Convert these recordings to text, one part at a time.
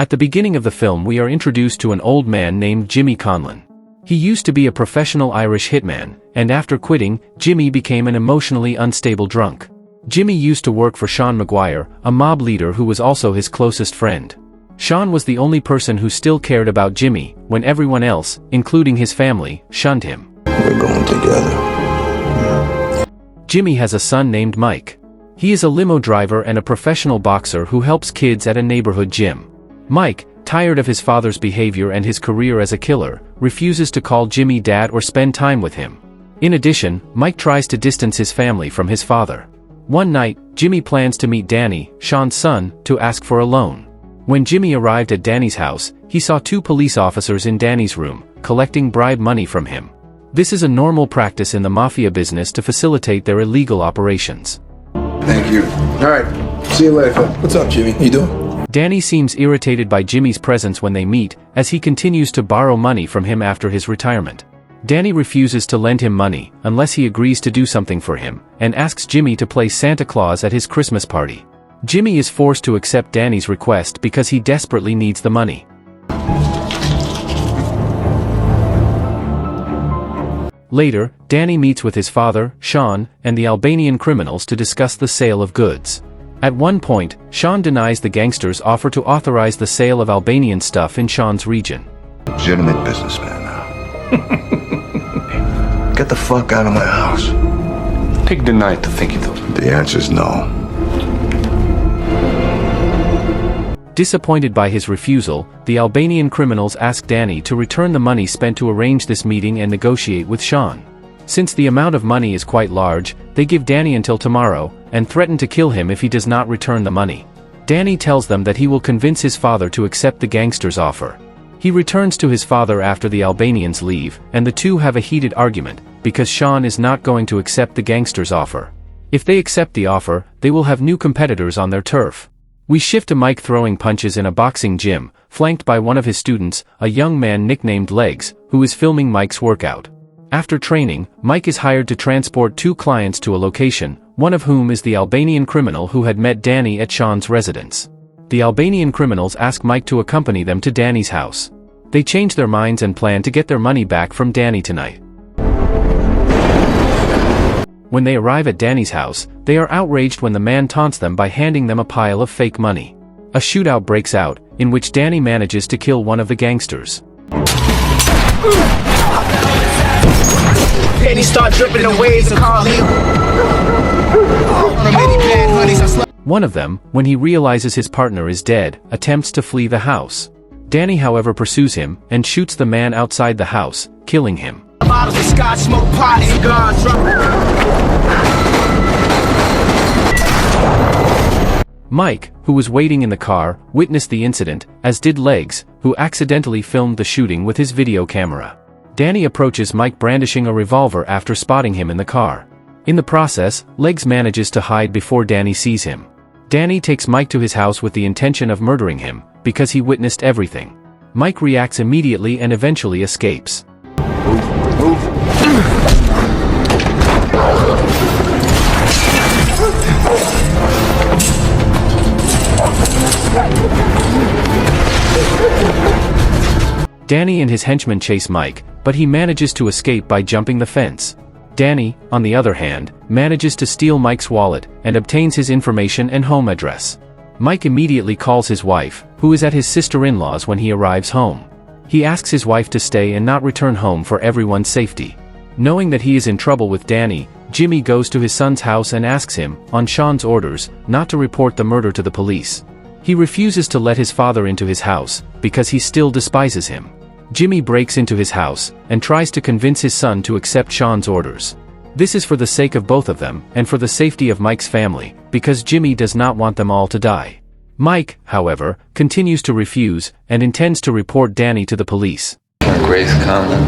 At the beginning of the film we are introduced to an old man named Jimmy Collin. He used to be a professional Irish hitman, and after quitting, Jimmy became an emotionally unstable drunk. Jimmy used to work for Shawn McGuire, a mob leader who was also his closest friend. Shawn was the only person who still cared about Jimmy, when everyone else, including his family, shunned him. We're going together. Jimmy has a son named Mike. He is a limo driver and a professional boxer who helps kids at a neighborhood gym. Mike, tired of his father's behavior and his career as a killer, refuses to call Jimmy dad or spend time with him. In addition, Mike tries to distance his family from his father. One night, Jimmy plans to meet Danny, Shawn's son, to ask for a loan. When Jimmy arrived at Danny's house, he saw 2 police officers in Danny's room, collecting bribe money from him. This is a normal practice in the Mafia business to facilitate their illegal operations. Thank you. Alright, see you later. What's up, Jimmy? You doing? Danny seems irritated by Jimmy's presence when they meet, as he continues to borrow money from him after his retirement. Danny refuses to lend him money, unless he agrees to do something for him, and asks Jimmy to play Santa Claus at his Christmas party. Jimmy is forced to accept Danny's request because he desperately needs the money. Later, Danny meets with his father, Shawn, and the Albanian criminals to discuss the sale of goods. At one point, Shawn denies the gangsters' offer to authorize the sale of Albanian stuff in Shawn's region. Legitimate businessman now. Get the fuck out of my house. Take the night to think it over. The answer's no. Disappointed by his refusal, the Albanian criminals ask Danny to return the money spent to arrange this meeting and negotiate with Shawn. Since the amount of money is quite large, they give Danny until tomorrow, and threaten to kill him if he does not return the money. Danny tells them that he will convince his father to accept the gangsters' offer. He returns to his father after the Albanians leave, and the two have a heated argument, because Shawn is not going to accept the gangsters' offer. If they accept the offer, they will have new competitors on their turf. We shift to Mike throwing punches in a boxing gym, flanked by one of his students, a young man nicknamed Legs, who is filming Mike's workout. After training, Mike is hired to transport 2 clients to a location, one of whom is the Albanian criminal who had met Danny at Shawn's residence. The Albanian criminals ask Mike to accompany them to Danny's house. They change their minds and plan to get their money back from Danny tonight. When they arrive at Danny's house, they are outraged when the man taunts them by handing them a pile of fake money. A shootout breaks out, in which Danny manages to kill one of the gangsters. One of them, when he realizes his partner is dead, attempts to flee the house. Danny, however, pursues him and shoots the man outside the house, killing him. Mike, who was waiting in the car, witnessed the incident, as did Legs, who accidentally filmed the shooting with his video camera. Danny approaches Mike brandishing a revolver after spotting him in the car. In the process, Legs manages to hide before Danny sees him. Danny takes Mike to his house with the intention of murdering him, because he witnessed everything. Mike reacts immediately and eventually escapes. Danny and his henchmen chase Mike, but he manages to escape by jumping the fence. Danny, on the other hand, manages to steal Mike's wallet and obtains his information and home address. Mike immediately calls his wife, who is at his sister-in-law's when he arrives home. He asks his wife to stay and not return home for everyone's safety. Knowing that he is in trouble with Danny, Jimmy goes to his son's house and asks him, on Shawn's orders, not to report the murder to the police. He refuses to let his father into his house, because he still despises him. Jimmy breaks into his house, and tries to convince his son to accept Shawn's orders. This is for the sake of both of them, and for the safety of Mike's family, because Jimmy does not want them all to die. Mike, however, continues to refuse, and intends to report Danny to the police. Grace Collin.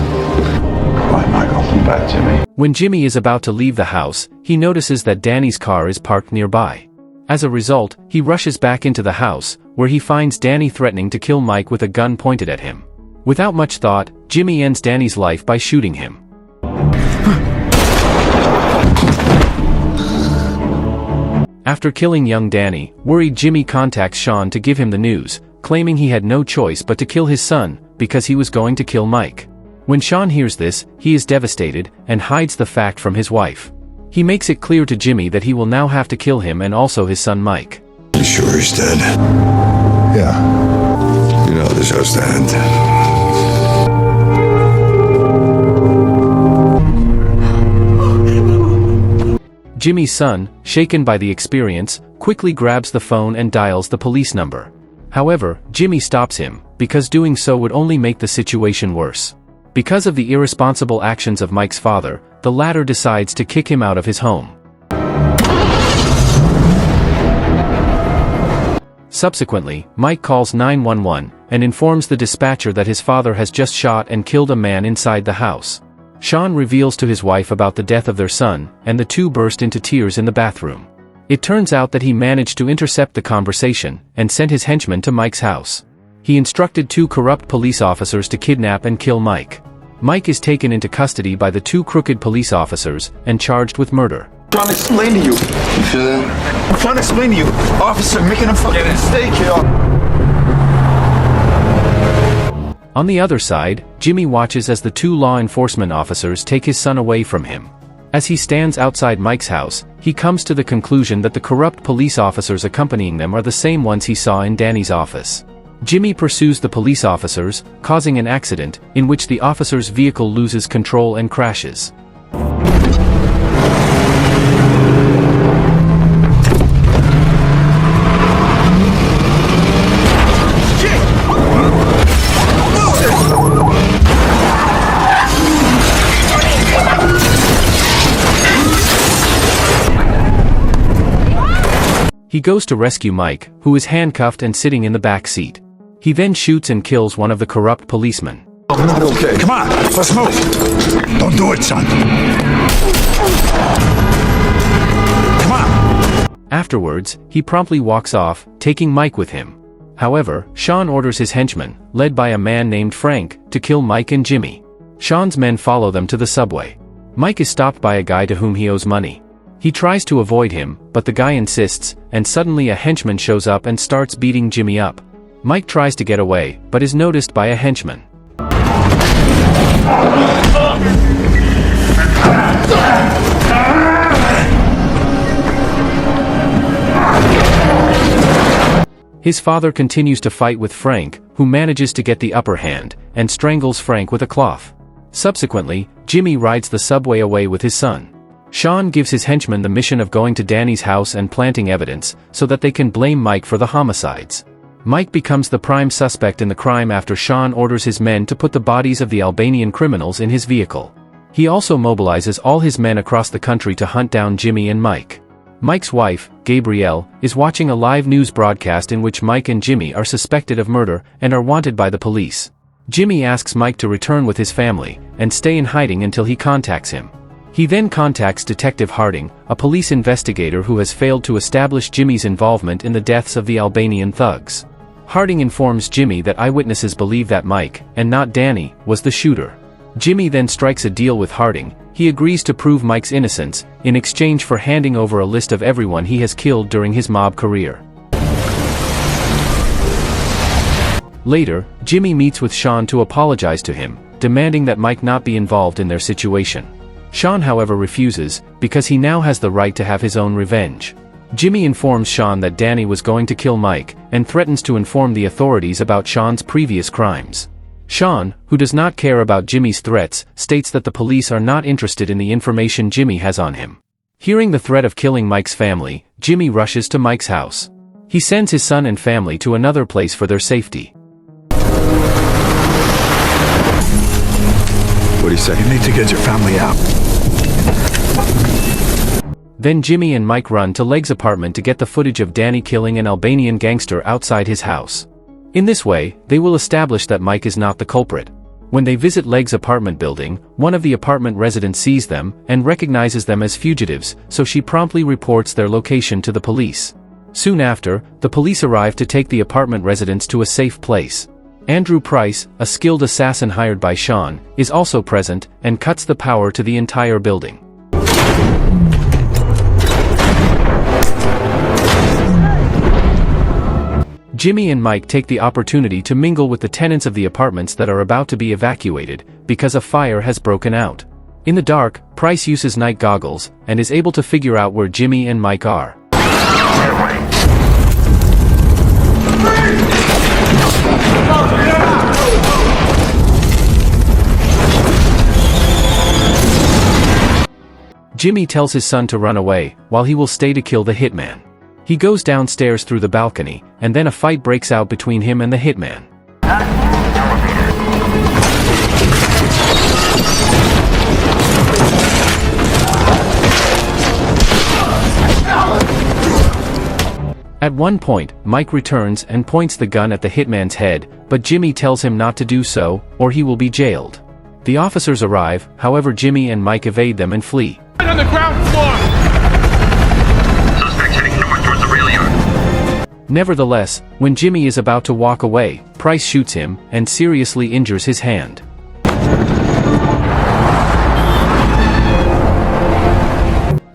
Why, Michael? Come back, Jimmy. When Jimmy is about to leave the house, he notices that Danny's car is parked nearby. As a result, he rushes back into the house, where he finds Danny threatening to kill Mike with a gun pointed at him. Without much thought, Jimmy ends Danny's life by shooting him. After killing young Danny, worried Jimmy contacts Shawn to give him the news, claiming he had no choice but to kill his son, because he was going to kill Mike. When Shawn hears this, he is devastated, and hides the fact from his wife. He makes it clear to Jimmy that he will now have to kill him and also his son Mike. You sure he's dead? Yeah. You know the show's to end. Jimmy's son, shaken by the experience, quickly grabs the phone and dials the police number. However, Jimmy stops him, because doing so would only make the situation worse. Because of the irresponsible actions of Mike's father, the latter decides to kick him out of his home. Subsequently, Mike calls 911 and informs the dispatcher that his father has just shot and killed a man inside the house. Shawn reveals to his wife about the death of their son, and the two burst into tears in the bathroom. It turns out that he managed to intercept the conversation and sent his henchmen to Mike's house. He instructed two corrupt police officers to kidnap and kill Mike. Mike is taken into custody by the two crooked police officers and charged with murder. I'm trying to explain to you. You feel that? I'm trying to explain to you. Officer, making a fucking mistake here. On the other side, Jimmy watches as the two law enforcement officers take his son away from him. As he stands outside Mike's house, he comes to the conclusion that the corrupt police officers accompanying them are the same ones he saw in Danny's office. Jimmy pursues the police officers, causing an accident, in which the officer's vehicle loses control and crashes. He goes to rescue Mike, who is handcuffed and sitting in the back seat. He then shoots and kills one of the corrupt policemen. I'm not okay. Come on, let's move. Don't do it, son. Come on. Afterwards, he promptly walks off, taking Mike with him. However, Shawn orders his henchmen, led by a man named Frank, to kill Mike and Jimmy. Shawn's men follow them to the subway. Mike is stopped by a guy to whom he owes money. He tries to avoid him, but the guy insists, and suddenly a henchman shows up and starts beating Jimmy up. Mike tries to get away, but is noticed by a henchman. His father continues to fight with Frank, who manages to get the upper hand, and strangles Frank with a cloth. Subsequently, Jimmy rides the subway away with his son. Shawn gives his henchmen the mission of going to Danny's house and planting evidence, so that they can blame Mike for the homicides. Mike becomes the prime suspect in the crime after Shawn orders his men to put the bodies of the Albanian criminals in his vehicle. He also mobilizes all his men across the country to hunt down Jimmy and Mike. Mike's wife, Gabrielle, is watching a live news broadcast in which Mike and Jimmy are suspected of murder and are wanted by the police. Jimmy asks Mike to return with his family and stay in hiding until he contacts him. He then contacts Detective Harding, a police investigator who has failed to establish Jimmy's involvement in the deaths of the Albanian thugs. Harding informs Jimmy that eyewitnesses believe that Mike, and not Danny, was the shooter. Jimmy then strikes a deal with Harding. He agrees to prove Mike's innocence, in exchange for handing over a list of everyone he has killed during his mob career. Later, Jimmy meets with Shawn to apologize to him, demanding that Mike not be involved in their situation. Shawn however refuses, because he now has the right to have his own revenge. Jimmy informs Shawn that Danny was going to kill Mike, and threatens to inform the authorities about Shawn's previous crimes. Shawn, who does not care about Jimmy's threats, states that the police are not interested in the information Jimmy has on him. Hearing the threat of killing Mike's family, Jimmy rushes to Mike's house. He sends his son and family to another place for their safety. What do you say? You need to get your family out. Then Jimmy and Mike run to Leg's apartment to get the footage of Danny killing an Albanian gangster outside his house. In this way, they will establish that Mike is not the culprit. When they visit Leg's apartment building, one of the apartment residents sees them and recognizes them as fugitives, so she promptly reports their location to the police. Soon after, the police arrive to take the apartment residents to a safe place. Andrew Price, a skilled assassin hired by Shawn, is also present and cuts the power to the entire building. Jimmy and Mike take the opportunity to mingle with the tenants of the apartments that are about to be evacuated, because a fire has broken out. In the dark, Price uses night goggles, and is able to figure out where Jimmy and Mike are. Jimmy tells his son to run away, while he will stay to kill the hitman. He goes downstairs through the balcony, and then a fight breaks out between him and the hitman. At one point, Mike returns and points the gun at the hitman's head, but Jimmy tells him not to do so, or he will be jailed. The officers arrive, however Jimmy and Mike evade them and flee. On the ground floor! Suspect heading north towards the rail yard. Nevertheless, when Jimmy is about to walk away, Price shoots him, and seriously injures his hand.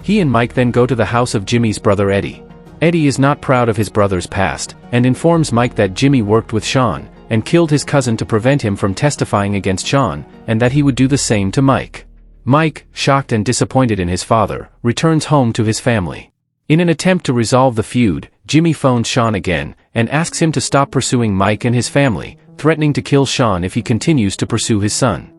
He and Mike then go to the house of Jimmy's brother Eddie. Eddie is not proud of his brother's past, and informs Mike that Jimmy worked with Shawn, and killed his cousin to prevent him from testifying against Shawn, and that he would do the same to Mike. Mike, shocked and disappointed in his father, returns home to his family. In an attempt to resolve the feud, Jimmy phones Shawn again, and asks him to stop pursuing Mike and his family, threatening to kill Shawn if he continues to pursue his son.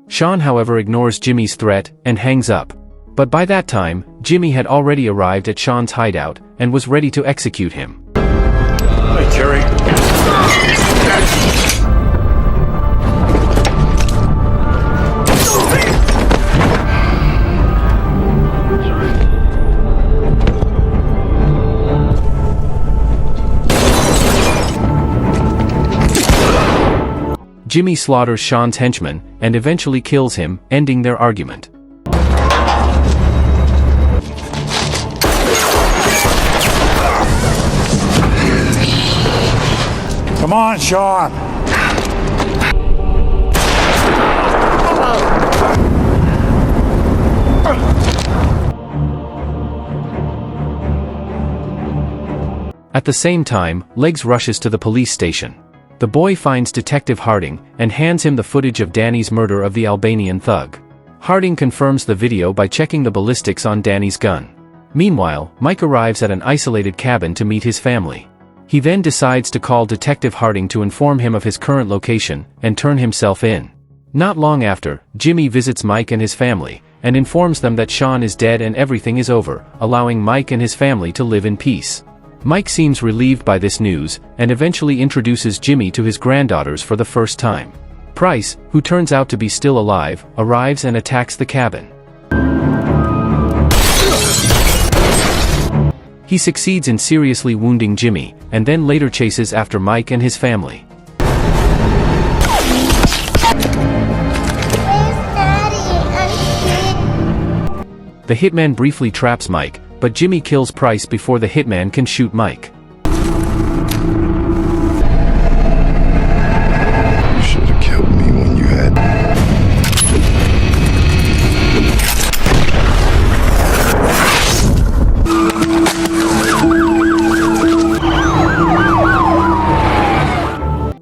Shawn, however, ignores Jimmy's threat, and hangs up. But by that time, Jimmy had already arrived at Shawn's hideout, and was ready to execute him. Hey, Jerry. Jimmy slaughters Shawn's henchman, and eventually kills him, ending their argument. Come on, Shawn. At the same time, Legs rushes to the police station. The boy finds Detective Harding, and hands him the footage of Danny's murder of the Albanian thug. Harding confirms the video by checking the ballistics on Danny's gun. Meanwhile, Mike arrives at an isolated cabin to meet his family. He then decides to call Detective Harding to inform him of his current location, and turn himself in. Not long after, Jimmy visits Mike and his family, and informs them that Shawn is dead and everything is over, allowing Mike and his family to live in peace. Mike seems relieved by this news, and eventually introduces Jimmy to his granddaughters for the first time. Price, who turns out to be still alive, arrives and attacks the cabin. He succeeds in seriously wounding Jimmy, and then later chases after Mike and his family. The hitman briefly traps Mike, but Jimmy kills Price before the hitman can shoot Mike. You should have killed me when you had...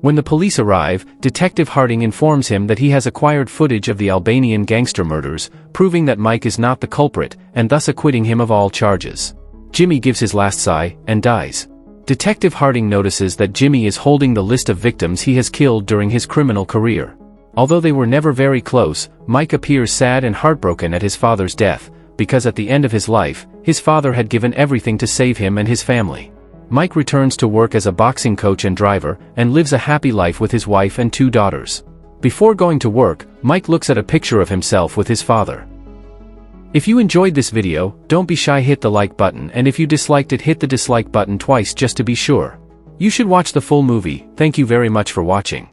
When the police arrive, Detective Harding informs him that he has acquired footage of the Albanian gangster murders, proving that Mike is not the culprit, and thus acquitting him of all charges. Jimmy gives his last sigh, and dies. Detective Harding notices that Jimmy is holding the list of victims he has killed during his criminal career. Although they were never very close, Mike appears sad and heartbroken at his father's death, because at the end of his life, his father had given everything to save him and his family. Mike returns to work as a boxing coach and driver, and lives a happy life with his wife and 2 daughters. Before going to work, Mike looks at a picture of himself with his father. If you enjoyed this video, don't be shy, hit the like button, and if you disliked it, hit the dislike button twice just to be sure. You should watch the full movie. Thank you very much for watching.